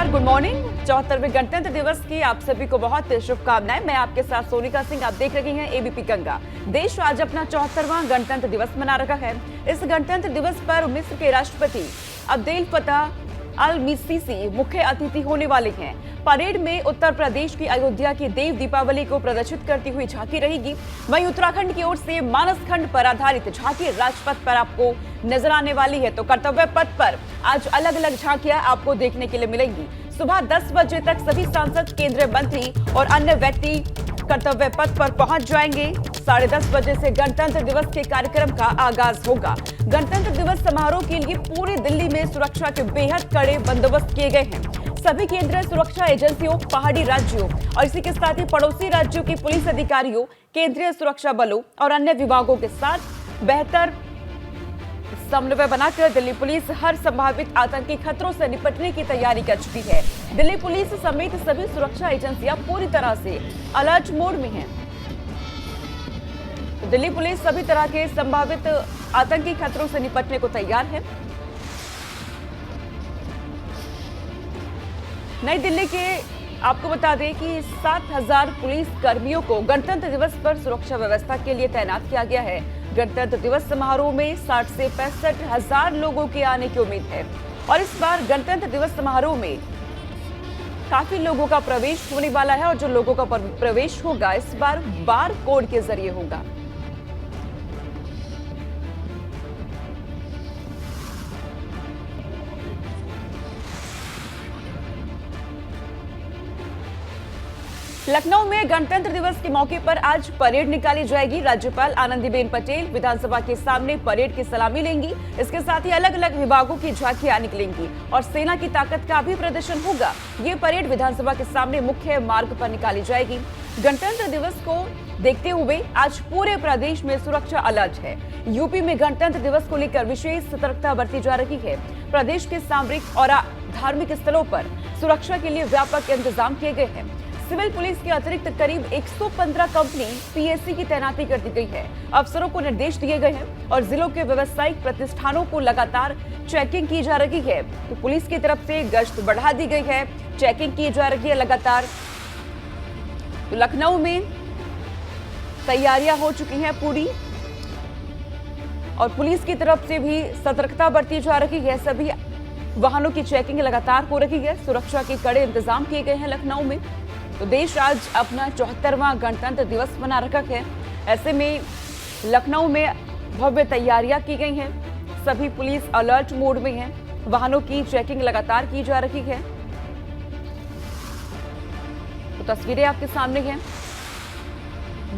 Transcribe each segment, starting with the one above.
नमस्कार, good morning. 74वें गणतंत्र दिवस की आप सभी को बहुत शुभकामनाएं। मैं आपके साथ सोनिका सिंह। आप देख रही हैं एबीपी गंगा। देश आज अपना 74वां गणतंत्र दिवस मना रहा है। इस गणतंत्र दिवस पर मिस्र के राष्ट्रपति अब्देल फत्ताह अल सीसी मुख्य अतिथि होने वाले हैं। परेड में उत्तर प्रदेश की अयोध्या की देव दीपावली को प्रदर्शित करती हुई झांकी रहेगी। वहीं उत्तराखंड की ओर से मानस खंड पर आधारित झांकी राजपथ पर आपको नजर आने वाली है। तो कर्तव्य पथ पर आज अलग अलग झांकियां आपको देखने के लिए मिलेंगी। सुबह 10 बजे तक सभी सांसद, केंद्रीय मंत्री और अन्य व्यक्ति कर्तव्य पथ पर पहुंच जाएंगे। 10:30 बजे से गणतंत्र दिवस के कार्यक्रम का आगाज होगा। गणतंत्र दिवस समारोह के लिए पूरी दिल्ली में सुरक्षा के बेहद कड़े बंदोबस्त किए गए हैं। सभी केंद्रीय सुरक्षा एजेंसियों, पहाड़ी राज्यों और इसी के साथ ही पड़ोसी राज्यों के पुलिस अधिकारियों, केंद्रीय सुरक्षा बलों और अन्य विभागों के साथ बेहतर समन्वय बनाकर दिल्ली पुलिस हर संभावित आतंकी खतरों से निपटने की तैयारी कर चुकी है। दिल्ली पुलिस समेत सभी सुरक्षा एजेंसियां पूरी तरह से अलर्ट मोड में हैं। दिल्ली पुलिस सभी तरह के संभावित आतंकी खतरों से निपटने को तैयार है। नई दिल्ली के आपको बता दें कि 7,000 पुलिस कर्मियों को गणतंत्र दिवस पर सुरक्षा व्यवस्था के लिए तैनात किया गया है। गणतंत्र दिवस समारोह में 60 से 65,000 लोगों के आने की उम्मीद है और इस बार गणतंत्र दिवस समारोह में काफी लोगों का प्रवेश होने वाला है और जो लोगों का प्रवेश होगा इस बार बार कोड के जरिए होगा। लखनऊ में गणतंत्र दिवस के मौके पर आज परेड निकाली जाएगी। राज्यपाल आनंदीबेन पटेल विधानसभा के सामने परेड की सलामी लेंगी। इसके साथ ही अलग अलग विभागों की झांकियां निकलेंगी और सेना की ताकत का भी प्रदर्शन होगा। ये परेड विधानसभा के सामने मुख्य मार्ग पर निकाली जाएगी। गणतंत्र दिवस को देखते हुए आज पूरे प्रदेश में सुरक्षा अलर्ट है। यूपी में गणतंत्र दिवस को लेकर विशेष सतर्कता बरती जा रही है। प्रदेश के सामरिक और धार्मिक स्थलों पर सुरक्षा के लिए व्यापक इंतजाम किए गए हैं। सिविल पुलिस के अतिरिक्त करीब 115 कंपनी पीएससी की तैनाती कर दी गई है। अफसरों को निर्देश दिए गए हैं और जिलों के व्यावसायिक प्रतिष्ठानों को लगातार चेकिंग की जा रही है। तो पुलिस की तरफ से गश्त बढ़ा दी गई है, चेकिंग की जा रही है लगातार। तो लखनऊ में तैयारियां हो चुकी हैं पूरी और पुलिस की तरफ से भी सतर्कता बरती जा रही है। सभी वाहनों की चेकिंग लगातार हो रही है। सुरक्षा के कड़े इंतजाम किए गए हैं लखनऊ में। तो देश आज अपना 74वां गणतंत्र दिवस मना रखा है। ऐसे में लखनऊ में भव्य तैयारियां की गई हैं। सभी पुलिस अलर्ट मोड में है। वाहनों की चेकिंग लगातार की जा रही है। तो तस्वीरें आपके सामने हैं।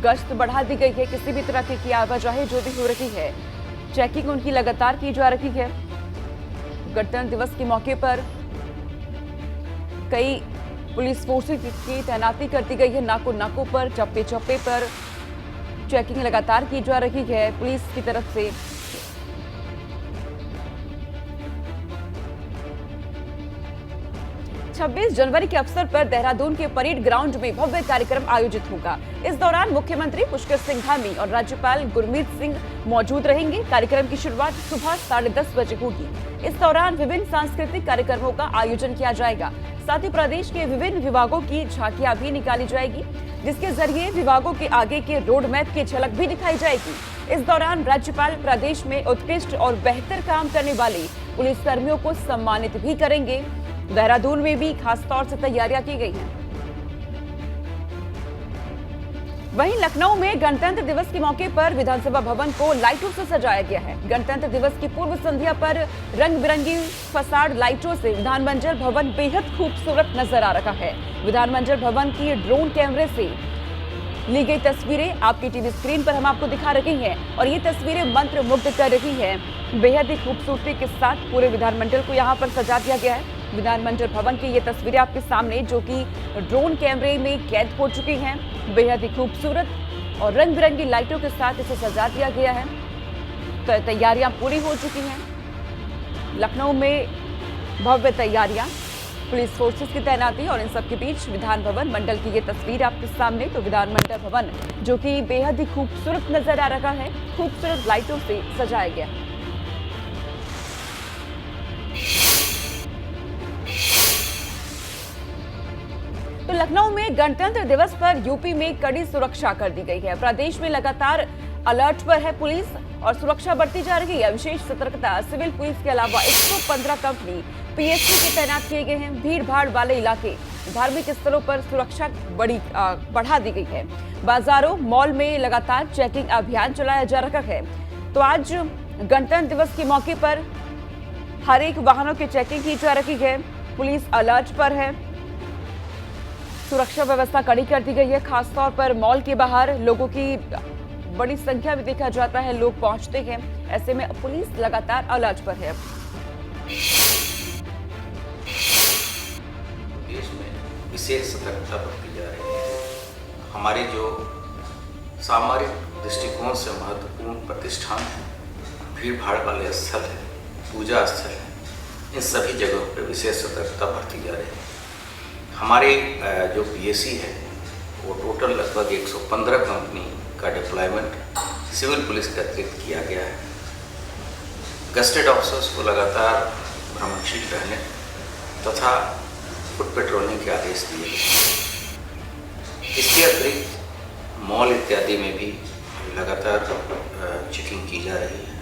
गश्त बढ़ा दी गई है। किसी भी तरह की आवाजाही जो भी हो रही है, चेकिंग उनकी लगातार की जा रही है। गणतंत्र दिवस के मौके पर कई पुलिस फोर्सेस की तैनाती कर दी गई है। नाकों पर, चप्पे चप्पे पर चेकिंग लगातार की जा रही है पुलिस की तरफ से। छब्बीस जनवरी के अवसर पर देहरादून के परेड ग्राउंड में भव्य कार्यक्रम आयोजित होगा। इस दौरान मुख्यमंत्री पुष्कर सिंह धामी और राज्यपाल गुरमीत सिंह मौजूद रहेंगे। कार्यक्रम की शुरुआत सुबह 10:30 बजे होगी। इस दौरान विभिन्न सांस्कृतिक कार्यक्रमों का आयोजन किया जाएगा। साथ ही प्रदेश के विभिन्न विभागों की झांकियां भी निकाली जाएगी, जिसके जरिए विभागों के आगे के रोड मैप की झलक भी दिखाई जाएगी। इस दौरान राज्यपाल प्रदेश में उत्कृष्ट और बेहतर काम करने वाले पुलिसकर्मियों को सम्मानित भी करेंगे। देहरादून में भी खास तौर से तैयारियां की गई हैं। वहीं लखनऊ में गणतंत्र दिवस के मौके पर विधानसभा भवन को लाइटों से सजाया गया है। गणतंत्र दिवस की पूर्व संध्या पर रंग बिरंगी फसाड लाइटों से विधानमंडल भवन बेहद खूबसूरत नजर आ रहा है। विधानमंडल भवन की ड्रोन कैमरे से ली गई तस्वीरें आपकी टीवी स्क्रीन पर हम आपको दिखा रहे हैं और ये तस्वीरें मंत्र मुग्ध कर रही हैं। बेहद ही खूबसूरती के साथ पूरे विधानमंडल को यहाँ पर सजा दिया गया है। विधानमंडल भवन की ये तस्वीरें आपके सामने जो कि ड्रोन कैमरे में कैद हो चुकी हैं। बेहद ही खूबसूरत और रंग बिरंगी लाइटों के साथ इसे सजा दिया गया है। तो तैयारियां पूरी हो चुकी हैं। लखनऊ में भव्य तैयारियां, पुलिस फोर्सेस की तैनाती और इन सब के बीच विधान भवन मंडल की ये तस्वीर आपके सामने। तो विधानमंडल भवन जो कि बेहद ही खूबसूरत नजर आ रहा है, खूबसूरत लाइटों से सजाया गया है। लखनऊ में गणतंत्र दिवस पर यूपी में कड़ी सुरक्षा कर दी गई है। प्रदेश में लगातार अलर्ट पर है पुलिस और सुरक्षा बढ़ती जा रही है। विशेष सतर्कता सिविल पुलिस के अलावा 115 कंपनी पीएससी के तैनात किए गए हैं। भीड़ भाड़ वाले इलाके, धार्मिक स्थलों पर सुरक्षा बढ़ा दी गई है। बाजारों, मॉल में लगातार चेकिंग अभियान चलाया जा रहा है। तो आज गणतंत्र दिवस के मौके पर हर एक वाहनों की चेकिंग की जा रही है। पुलिस अलर्ट पर है। सुरक्षा व्यवस्था कड़ी कर दी गई है। खासतौर पर मॉल के बाहर लोगों की बड़ी संख्या में देखा जाता है, लोग पहुंचते हैं। ऐसे में पुलिस लगातार अलर्ट पर है। देश में विशेष सतर्कता बरती जा रही है। हमारे जो सामरिक दृष्टिकोण से महत्वपूर्ण प्रतिष्ठान है, भीड़ भाड़ वाले स्थल है, पूजा स्थल है, इन सभी जगहों पर विशेष सतर्कता बरती जा रही है। हमारे जो पीएससी है वो टोटल लगभग 115 कंपनी का डिप्लॉयमेंट सिविल पुलिस के अतिरिक्त किया गया है। गस्टेड ऑफिसर्स को लगातार भ्रमणशील रहने तथा फुट पेट्रोलिंग के आदेश दिए गए। इसके अतिरिक्त मॉल इत्यादि में भी लगातार चेकिंग की जा रही है।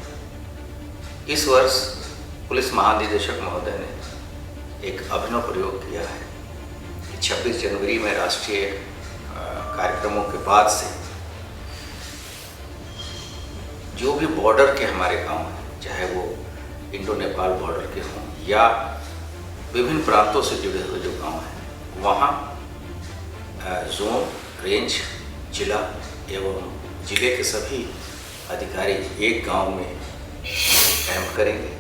इस वर्ष पुलिस महानिदेशक महोदय ने एक अभिनव प्रयोग किया है। 26 जनवरी में राष्ट्रीय कार्यक्रमों के बाद से जो भी बॉर्डर के हमारे गांव हैं, चाहे वो इंडो नेपाल बॉर्डर के हों या विभिन्न प्रांतों से जुड़े हुए जो गांव हैं, वहाँ जोन, रेंज, जिला एवं जिले के सभी अधिकारी एक गांव में कैंप करेंगे।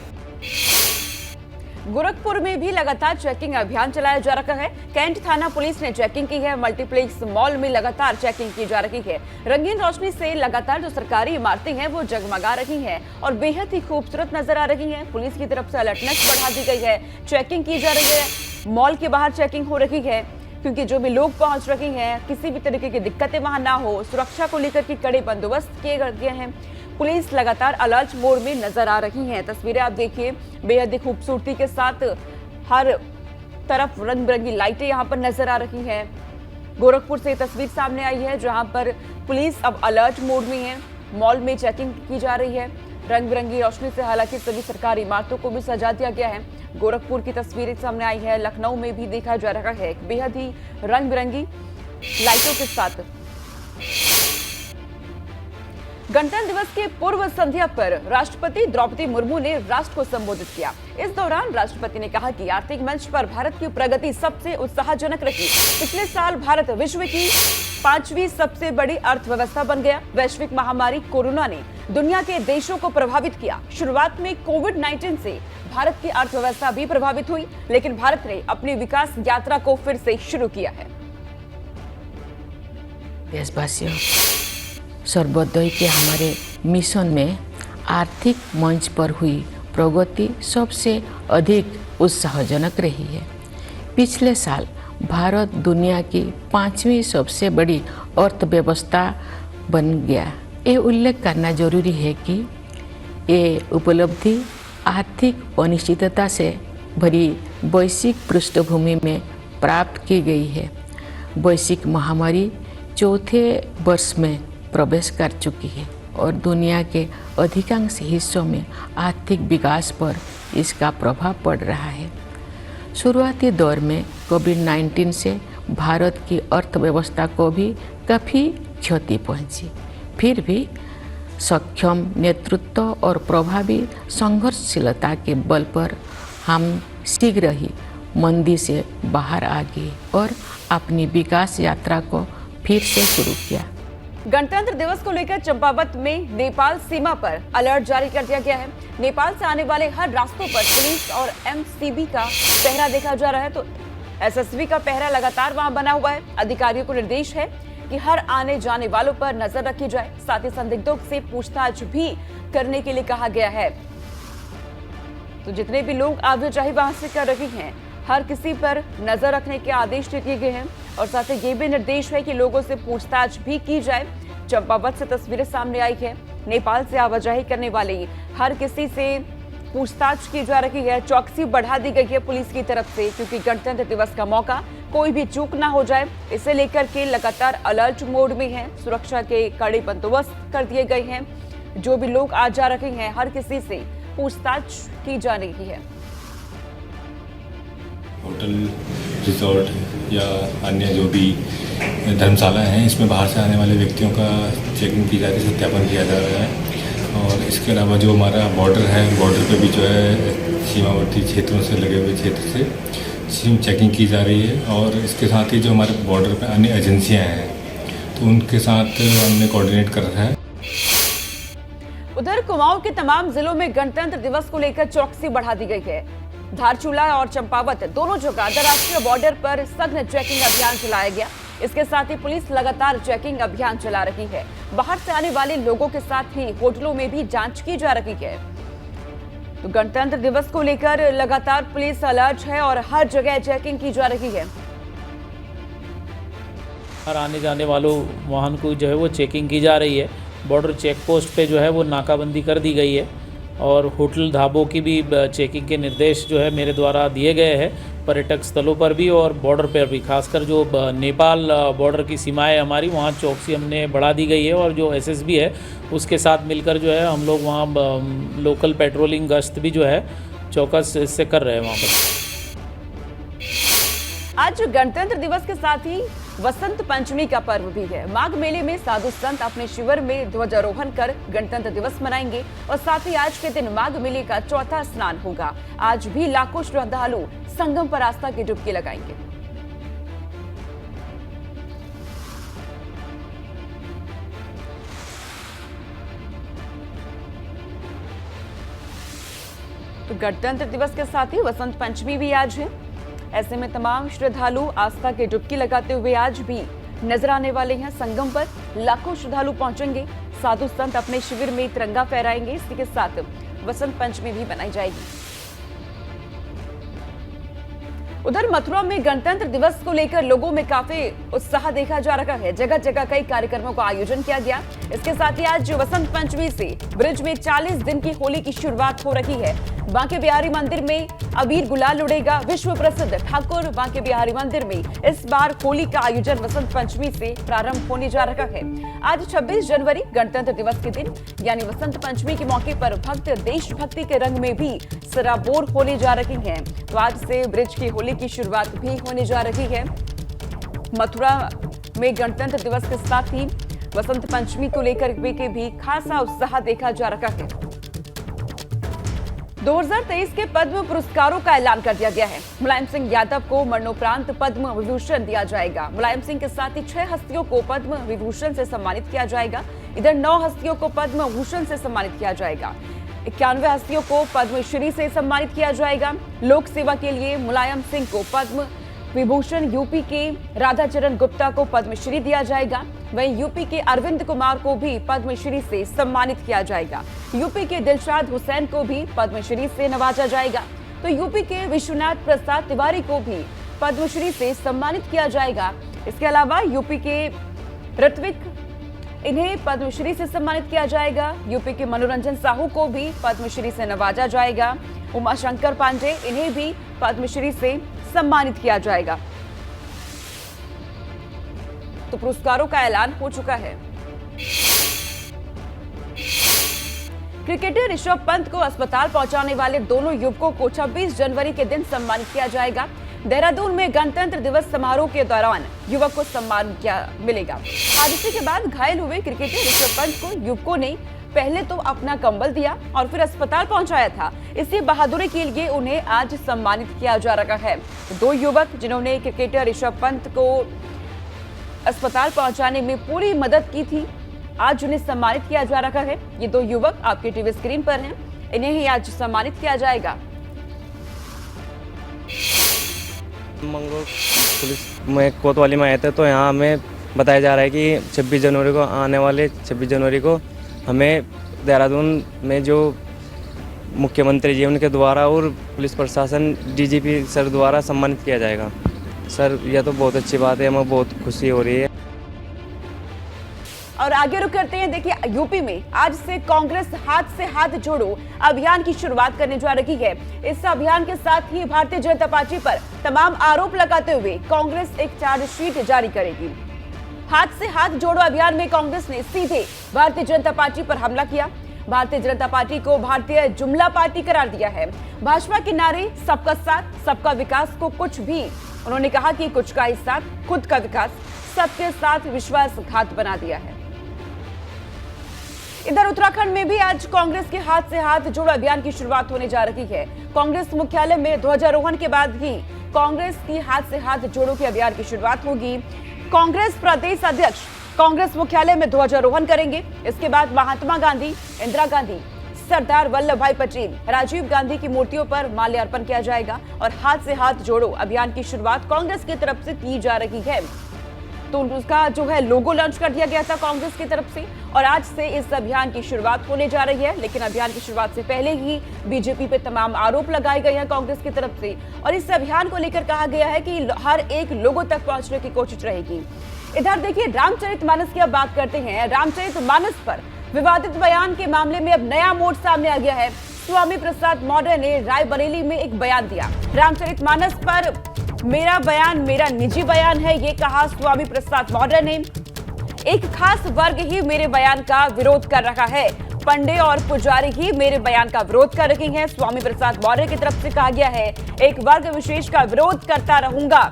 गोरखपुर में भी लगातार चेकिंग अभियान चलाया जा रहा है। कैंट थाना पुलिस ने चेकिंग की है। मल्टीप्लेक्स मॉल में लगातार चेकिंग की जा रही है। रंगीन रोशनी से लगातार जो सरकारी इमारतें हैं वो जगमगा रही हैं और बेहद ही खूबसूरत नजर आ रही हैं। पुलिस की तरफ से अलर्टनेस बढ़ा दी गई है। चेकिंग की जा रही है। मॉल के बाहर चेकिंग हो रही है क्योंकि जो भी लोग पहुंच रहे हैं, किसी भी तरीके की दिक्कतें वहां ना हो। सुरक्षा को लेकर के कड़े बंदोबस्त किए गए हैं। पुलिस लगातार अलर्ट मोड में नजर आ रही है। तस्वीरें आप देखिए, बेहद ही खूबसूरती के साथ हर तरफ रंग बिरंगी लाइटें यहां पर नजर आ रही हैं। गोरखपुर से तस्वीर सामने आई है जहां पर पुलिस अब अलर्ट मोड में है। मॉल में चेकिंग की जा रही है। रंग बिरंगी रोशनी से हालांकि सभी सरकारी इमारतों को भी सजा दिया गया है। गोरखपुर की तस्वीरें सामने आई है। लखनऊ में भी देखा जा रहा है बेहद ही रंग बिरंगी लाइटों के साथ। गणतंत्र दिवस के पूर्व संध्या पर राष्ट्रपति द्रौपदी मुर्मू ने राष्ट्र को संबोधित किया। इस दौरान राष्ट्रपति ने कहा कि आर्थिक मंच पर भारत की प्रगति सबसे उत्साहजनक रही। पिछले साल भारत विश्व की 5वीं सबसे बड़ी अर्थव्यवस्था बन गया। वैश्विक महामारी कोरोना ने दुनिया के देशों को प्रभावित किया। शुरुआत में कोविड-19 से भारत की अर्थव्यवस्था भी प्रभावित हुई, लेकिन भारत ने अपनी विकास यात्रा को फिर से शुरू किया है। देशवासियों, सर्वोदय के हमारे मिशन में आर्थिक मंच पर हुई प्रगति सबसे अधिक उत्साहजनक रही है। पिछले साल भारत दुनिया की 5वीं सबसे बड़ी अर्थव्यवस्था बन गया। ये उल्लेख करना जरूरी है कि ये उपलब्धि आर्थिक अनिश्चितता से भरी वैश्विक पृष्ठभूमि में प्राप्त की गई है। वैश्विक महामारी चौथे वर्ष में प्रवेश कर चुकी है और दुनिया के अधिकांश हिस्सों में आर्थिक विकास पर इसका प्रभाव पड़ रहा है। शुरुआती दौर में कोविड-19 से भारत की अर्थव्यवस्था को भी काफ़ी क्षति पहुंची। फिर भी सक्षम नेतृत्व और प्रभावी संघर्षशीलता के बल पर हम शीघ्र ही मंदी से बाहर आ गए और अपनी विकास यात्रा को फिर से शुरू किया। गणतंत्र दिवस को लेकर चंपावत में नेपाल सीमा पर अलर्ट जारी कर दिया गया है। नेपाल से आने वाले हर रास्तों पर पुलिस और एमसीबी का पहरा देखा जा रहा है, तो एसएसबी का पहरा लगातार वहां बना हुआ है। अधिकारियों को निर्देश है कि हर आने जाने वालों पर नजर रखी जाए। साथ ही संदिग्धों से पूछताछ भी करने के लिए कहा गया है। तो जितने भी लोग आवाजाही वहां से कर रहे हैं, हर किसी पर नजर रखने के आदेश दिए गए हैं और साथ ही ये भी निर्देश है कि लोगों से पूछताछ भी की जाए। चंपावत से तस्वीरें सामने आई है। नेपाल से आवाजाही करने वाले हर किसी से पूछताछ की जा रही है। चौकसी बढ़ा दी गई है पुलिस की तरफ से, क्योंकि गणतंत्र दिवस का मौका कोई भी चूक ना हो जाए, इसे लेकर के लगातार अलर्ट मोड में है। सुरक्षा के कड़े बंदोबस्त कर दिए गए हैं। जो भी लोग आ जा रहे हैं, हर किसी से पूछताछ की जा रही है। होटल, रिजॉर्ट या अन्य जो भी धर्मशाला हैं, इसमें बाहर से आने वाले व्यक्तियों का चेकिंग की जा रही है, सत्यापन किया जा रहा है। और इसके अलावा जो हमारा बॉर्डर है, बॉर्डर पे भी जो है सीमावर्ती क्षेत्रों से लगे हुए क्षेत्र से सीम चेकिंग की जा रही है। और इसके साथ ही जो हमारे बॉर्डर पे अन्य एजेंसियां हैं, तो उनके साथ हमने कोऑर्डिनेट कर रखा है। उधर कुमाऊं के तमाम जिलों में गणतंत्र दिवस को लेकर चौकसी बढ़ा दी गई है। धारचूला और चंपावत दोनों जगह अंतर्राष्ट्रीय बॉर्डर पर सघन चेकिंग अभियान चलाया गया। इसके साथ ही पुलिस लगातार चेकिंग अभियान चला रही है। बाहर से आने वाले लोगों के साथ ही होटलों में भी जांच की जा रही है। तो गणतंत्र दिवस को लेकर लगातार पुलिस अलर्ट है और हर जगह चेकिंग की जा रही है। हर आने जाने वालों वाहन को जो है वो चेकिंग की जा रही है। बॉर्डर चेक पोस्ट पे जो है वो नाकाबंदी कर दी गई है और होटल ढाबों की भी चेकिंग के निर्देश जो है मेरे द्वारा दिए गए हैं, पर्यटक स्थलों पर भी और बॉर्डर पर भी। खासकर जो नेपाल बॉर्डर की सीमाएं हमारी, वहाँ चौकसी हमने बढ़ा दी गई है और जो एसएसबी है उसके साथ मिलकर जो है हम लोग वहाँ लोकल पेट्रोलिंग गश्त भी जो है चौकस इससे कर रहे हैं वहाँ पर। आज गणतंत्र दिवस के साथ ही वसंत पंचमी का पर्व भी है। माघ मेले में साधु संत अपने शिविर में ध्वजारोहण कर गणतंत्र दिवस मनाएंगे और साथ ही आज के दिन माघ मेले का चौथा स्नान होगा। आज भी लाखों श्रद्धालु संगम पर आस्था की डुबकी लगाएंगे। तो गणतंत्र दिवस के साथ ही वसंत पंचमी भी आज है। ऐसे में तमाम श्रद्धालु आस्था की डुबकी लगाते हुए आज भी नजर आने वाले हैं। संगम पर लाखों श्रद्धालु पहुंचेंगे। साधु संत अपने शिविर में तिरंगा फहराएंगे। इसी के साथ वसंत पंचमी भी मनाई जाएगी। उधर मथुरा में गणतंत्र दिवस को लेकर लोगों में काफी उत्साह देखा जा रहा है। जगह जगह कई कार्यक्रमों का आयोजन किया गया। इसके साथ ही आज वसंत पंचमी से ब्रिज में 40 दिन की होली की शुरुआत हो रही है। बांके बिहारी मंदिर में अबीर गुलाल उड़ेगा। विश्व प्रसिद्ध ठाकुर बांके बिहारी मंदिर में इस बार होली का आयोजन वसंत पंचमी से प्रारंभ होने जा रहा है। आज 26 जनवरी गणतंत्र दिवस के दिन यानी वसंत पंचमी के मौके पर भक्त देशभक्ति के रंग में भी सराबोर होने जा रही हैं। तो आज से ब्रिज की होली की शुरुआत भी होने जा रही है। मथुरा में गणतंत्र दिवस के साथ ही वसंत पंचमी को लेकर भी खासा उत्साह देखा जा रहा है। 2023 के पद्म पुरस्कारों का ऐलान कर दिया गया है। मुलायम सिंह यादव को मरणोपरांत पद्म विभूषण दिया जाएगा। मुलायम सिंह के साथ ही 6 हस्तियों को पद्म विभूषण से सम्मानित किया जाएगा। इधर 9 हस्तियों को पद्म भूषण से सम्मानित किया जाएगा। 91 हस्तियों को पद्मश्री से सम्मानित किया जाएगा। लोक सेवा के लिए मुलायम सिंह को पद्म विभूषण, यूपी के राधाचरण गुप्ता को पद्मश्री दिया जाएगा। वहीं यूपी के अरविंद कुमार को भी पद्मश्री से सम्मानित किया जाएगा। यूपी के दिलशाद हुसैन को भी पद्मश्री से नवाजा जाएगा। तो यूपी के विश्वनाथ प्रसाद तिवारी को भी पद्मश्री से सम्मानित किया जाएगा। इसके अलावा यूपी के ऋत्विक, इन्हें पद्मश्री से सम्मानित किया जाएगा। यूपी के मनोरंजन साहू को भी पद्मश्री से नवाजा जाएगा। उमाशंकर पांडे, इन्हें भी पद्मश्री से सम्मानित किया जाएगा। तो पुरस्कारों का ऐलान हो चुका है। क्रिकेटर ऋषभ पंत को अस्पताल पहुंचाने वाले दोनों युवकों को 26 जनवरी के दिन सम्मानित किया जाएगा। देहरादून में गणतंत्र दिवस समारोह के दौरान युवक को सम्मान मिलेगा। हादसे के बाद घायल हुए क्रिकेटर ऋषभ पंत को युवकों ने पहले तो अपना कंबल दिया और फिर अस्पताल पहुंचाया था। इसी बहादुरी के लिए उन्हें आज सम्मानित किया जा रहा है। 2 युवक जिन्होंने क्रिकेटर ऋषभ पंत को अस्पताल पहुंचाने में पूरी मदद की थी, आज उन्हें सम्मानित किया जा रहा है। ये 2 युवक आपके टीवी स्क्रीन पर हैं। इन्हें ही आज सम्मानित किया जाएगा। मंगोल पुलिस में कोतवाली में आए थे, तो यहाँ हमें बताया जा रहा है कि 26 जनवरी को आने वाले 26 जनवरी को हमें देहरादून में जो मुख्यमंत्री जी उनके द्वारा और पुलिस प्रशासन डीजीपी सर द्वारा सम्मानित किया जाएगा। सर, यह तो बहुत अच्छी बात है, हमें बहुत खुशी हो रही है। और आगे रुक करते हैं। देखिए, यूपी में आज से कांग्रेस हाथ से हाथ जोड़ो अभियान की शुरुआत करने जा रही है। इस अभियान के साथ ही भारतीय जनता पार्टी पर तमाम आरोप लगाते हुए कांग्रेस एक चार्जशीट जारी करेगी। हाथ से हाथ जोड़ो अभियान में कांग्रेस ने सीधे भारतीय जनता पार्टी पर हमला किया। भारतीय जनता पार्टी को भारतीय जुमला पार्टी करार दिया है। भाजपा के नारे सबका साथ सबका विकास को कुछ भी, उन्होंने कहा कि कुछ का ही साथ खुद का विकास, सबके साथ विश्वासघात बना दिया है। इधर उत्तराखंड में भी आज कांग्रेस के हाथ से हाथ जोड़ो अभियान की शुरुआत होने जा रही है। कांग्रेस मुख्यालय में ध्वजारोहण के बाद ही कांग्रेस की हाथ से हाथ जोड़ो के अभियान की शुरुआत होगी। कांग्रेस प्रदेश अध्यक्ष कांग्रेस मुख्यालय में ध्वजारोहण करेंगे। इसके बाद महात्मा गांधी, इंदिरा गांधी, सरदार वल्लभ भाई पटेल, राजीव गांधी की मूर्तियों पर माल्यार्पण किया जाएगा और हाथ से हाथ जोड़ो अभियान की शुरुआत कांग्रेस की तरफ से की जा रही है। तो उसका जो है लोगो लॉन्च कर दिया गया था कांग्रेस की तरफ से और आज से इस अभियान की शुरुआत होने जा रही है। लेकिन अभियान की शुरुआत से पहले ही बीजेपी पे तमाम आरोप लगाए गए हैं कांग्रेस की तरफ से और इस अभियान को लेकर कहा गया है कि हर एक लोगों तक पहुंचने की कोशिश रहेगी। इधर देखिए, रामचरितमानस की अब बात करते हैं। रामचरितमानस पर विवादित बयान के मामले में अब नया मोड़ सामने आ गया है। स्वामी प्रसाद मौर्य ने रायबरेली में एक बयान दिया। रामचरितमानस पर मेरा बयान मेरा निजी बयान है, ये कहा स्वामी प्रसाद मौर्य ने। एक खास वर्ग ही मेरे बयान का विरोध कर रहा है, पंडे और पुजारी ही मेरे बयान का विरोध कर रहे हैं। स्वामी प्रसाद मौर्य की तरफ से कहा गया है, एक वर्ग विशेष का विरोध करता रहूंगा।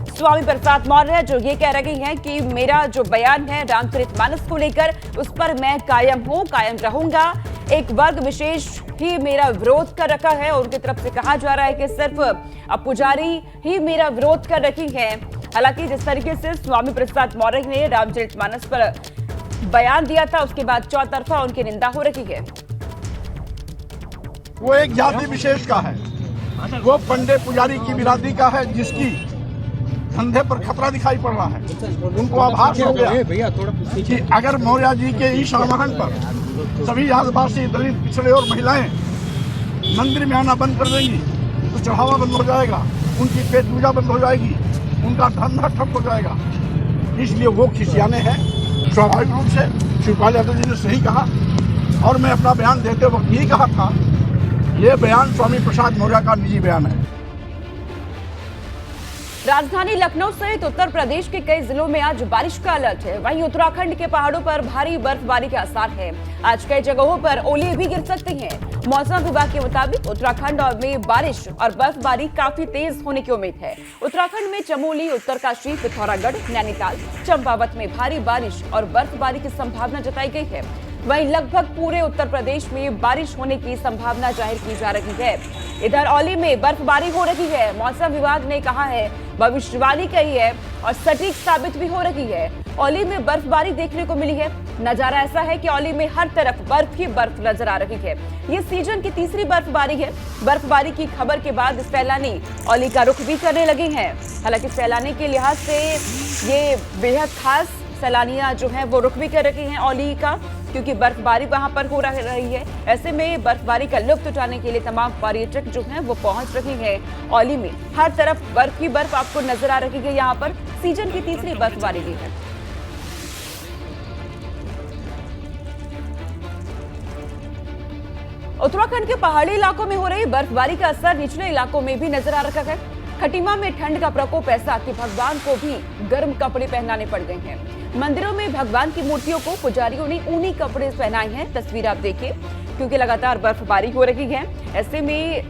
स्वामी प्रसाद मौर्य जो ये कह रहे हैं कि मेरा जो बयान है रामचरितमानस को लेकर, उस पर मैं कायम हूं, कायम रहूंगा। एक वर्ग विशेष ही मेरा विरोध कर रखा है और उनकी तरफ से कहा जा रहा है कि सिर्फ अब पुजारी ही मेरा विरोध कर रही है। हालांकि जिस तरीके से स्वामी प्रसाद मौर्य ने रामचरितमानस पर बयान दिया था, उसके बाद चौतरफा उनकी निंदा हो रही है। वो एक जाति विशेष का है, वो पंडे पुजारी की बिरादरी का है, जिसकी धंधे पर खतरा दिखाई पड़ रहा है। उनको आभास हो गया कि अगर मौर्य जी के इस आह्वान पर सभी आदिवासी, दलित, पिछड़े और महिलाएं मंदिर में आना बंद कर देंगी तो चढ़ावा बंद हो जाएगा, उनकी पेट पूजा बंद हो जाएगी, उनका धंधा ठप हो जाएगा। इसलिए वो खिसियाने हैं। स्वाभाविक रूप से शिवपाल यादव जी ने सही कहा और मैं अपना बयान देते वक्त यही कहा था, ये बयान स्वामी प्रसाद मौर्य का निजी बयान है। राजधानी लखनऊ सहित उत्तर प्रदेश के कई जिलों में आज बारिश का अलर्ट है। वहीं उत्तराखंड के पहाड़ों पर भारी बर्फबारी के आसार हैं। आज कई जगहों पर ओले भी गिर सकते हैं। मौसम विभाग के मुताबिक उत्तराखंड में बारिश और बर्फबारी काफी तेज होने की उम्मीद है। उत्तराखंड में चमोली, उत्तरकाशी, पिथौरागढ़, नैनीताल, चंपावत में भारी बारिश और बर्फबारी की संभावना जताई गई है। वहीं लगभग पूरे उत्तर प्रदेश में बारिश होने की संभावना जाहिर की जा रही है। इधर औली में बर्फबारी हो रही है। मौसम विभाग ने कहा है, भविष्यवाणी कही है और सटीक साबित भी हो रही है। औली में बर्फबारी देखने को मिली है। नजारा ऐसा है कि औली में हर तरफ बर्फ ही बर्फ नजर आ रही है। ये सीजन की तीसरी बर्फबारी है। बर्फबारी की खबर के बाद सैलानी औली का रुख भी करने लगे हैं। हालांकि सैलानी के लिहाज से ये बेहद खास सैलानियां जो हैं वो रुख भी कर रही हैं औली का, क्योंकि बर्फबारी वहां पर हो रही है। ऐसे में बर्फबारी का लुत्फ उठाने के लिए तमाम पर्यटक जो हैं वो पहुंच रहे हैं औली में। हर तरफ बर्फ ही बर्फ आपको नजर आ रही है। यहाँ पर सीजन की तीसरी बर्फबारी भी है। उत्तराखंड के पहाड़ी इलाकों में हो रही बर्फबारी का असर निचले इलाकों में भी नजर आ रहा है। खटीमा में ठंड का प्रकोप ऐसा कि भगवान को भी गर्म कपड़े पहनाने पड़ गए हैं। मंदिरों में भगवान की मूर्तियों को पुजारियों ने ऊनी कपड़े पहनाए हैं। तस्वीर आप देखिए, क्योंकि लगातार बर्फबारी हो रही है, ऐसे में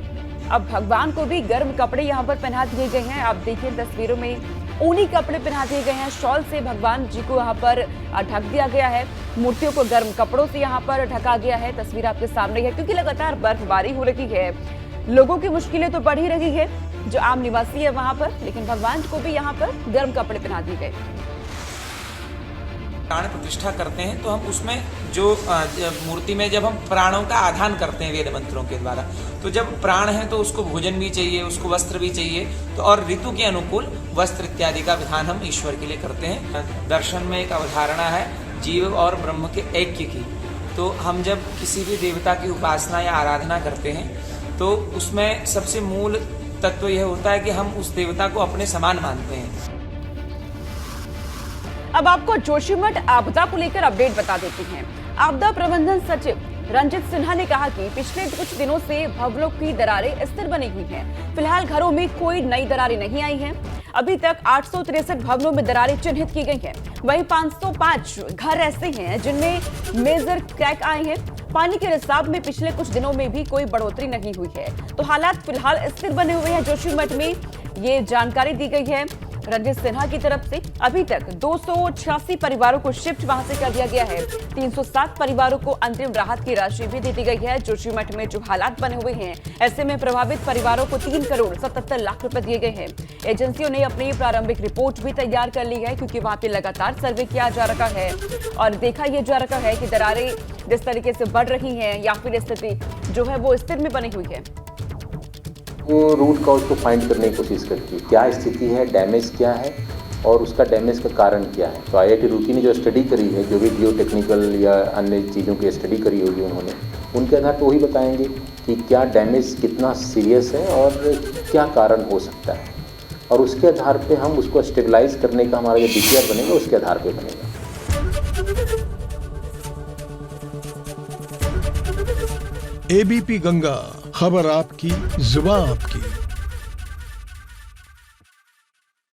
अब भगवान को भी गर्म कपड़े यहाँ पर पहना दिए गए हैं। आप देखिए तस्वीरों में ऊनी कपड़े पहना दिए गए हैं। शॉल से भगवान जी को यहाँ पर ढक दिया गया है। मूर्तियों को गर्म कपड़ों से यहाँ पर ढका गया है। तस्वीर आपके सामने है, क्योंकि लगातार बर्फबारी हो रही है। लोगों की मुश्किलें तो बढ़ ही रही है, जो आम निवासी है वहां पर, लेकिन भगवान को भी यहाँ पर गर्म कपड़े पहना दिए गए। प्राण प्रतिष्ठा करते हैं तो हम उसमें जो मूर्ति में जब हम प्राणों का आधान करते हैं वेद मंत्रों के द्वारा, तो जब प्राण है तो उसको भोजन भी चाहिए, उसको वस्त्र भी चाहिए, तो और ऋतु के अनुकूल वस्त्र इत्यादि का विधान हम ईश्वर के लिए करते हैं। दर्शन में एक अवधारणा है जीव और ब्रह्म के ऐक्य की। तो हम जब किसी भी देवता की उपासना या आराधना करते हैं तो उसमें सबसे मूल तत्व यह होता है कि हम उस देवता को अपने समान मानते हैं। अब आपको जोशीमठ आपदा को लेकर अपडेट बता देती हैं। आपदा प्रबंधन सचिव रंजित सिन्हा ने कहा कि पिछले कुछ दिनों से भवनों की दरारें स्थिर बनी हुई हैं। फिलहाल घरों में कोई नई दरारें नहीं आई हैं। अभी तक 863 भवनों में दरारें चिन्हित की गई हैं। वहीं 505 घर ऐसे हैं जिनमें मेजर क्रैक आए हैं। पानी के रिसाव में पिछले कुछ दिनों में भी कोई बढ़ोतरी नहीं हुई है, तो हालात फिलहाल स्थिर बने हुए हैं। जोशीमठ में ये जानकारी दी गई है रंजित सिन्हा की तरफ से। अभी तक 286 परिवारों को शिफ्ट वहां से कर दिया गया है। 307 परिवारों को अंतरिम राहत की राशि भी दे दी गई है। जोशीमठ में जो हालात बने हुए हैं, ऐसे में प्रभावित परिवारों को 3 करोड़ 77 लाख रुपए दिए गए हैं। एजेंसियों ने अपनी प्रारंभिक रिपोर्ट भी तैयार कर ली है, क्योंकि वहां पे लगातार सर्वे किया जा रहा है और देखा यह जा रहा है कि दरारें जिस तरीके से बढ़ रही हैं या फिर स्थिति जो है वो स्थिर में बनी हुई है। वो रूट कॉज को फाइंड करने की कोशिश करती है, क्या स्थिति है, डैमेज क्या है और उसका डैमेज का कारण क्या है। तो IIT रुड़की ने जो स्टडी करी है, जो भी जियो टेक्निकल या अन्य चीज़ों की स्टडी करी होगी उन्होंने, उनके आधार पर वही बताएंगे कि क्या डैमेज कितना सीरियस है और क्या कारण हो सकता है, और उसके आधार पर हम उसको स्टेबलाइज करने का हमारा जो DPR बनेगा उसके आधार पर बनेगा। ABP गंगा, खबर आपकी, जुबान आपकी।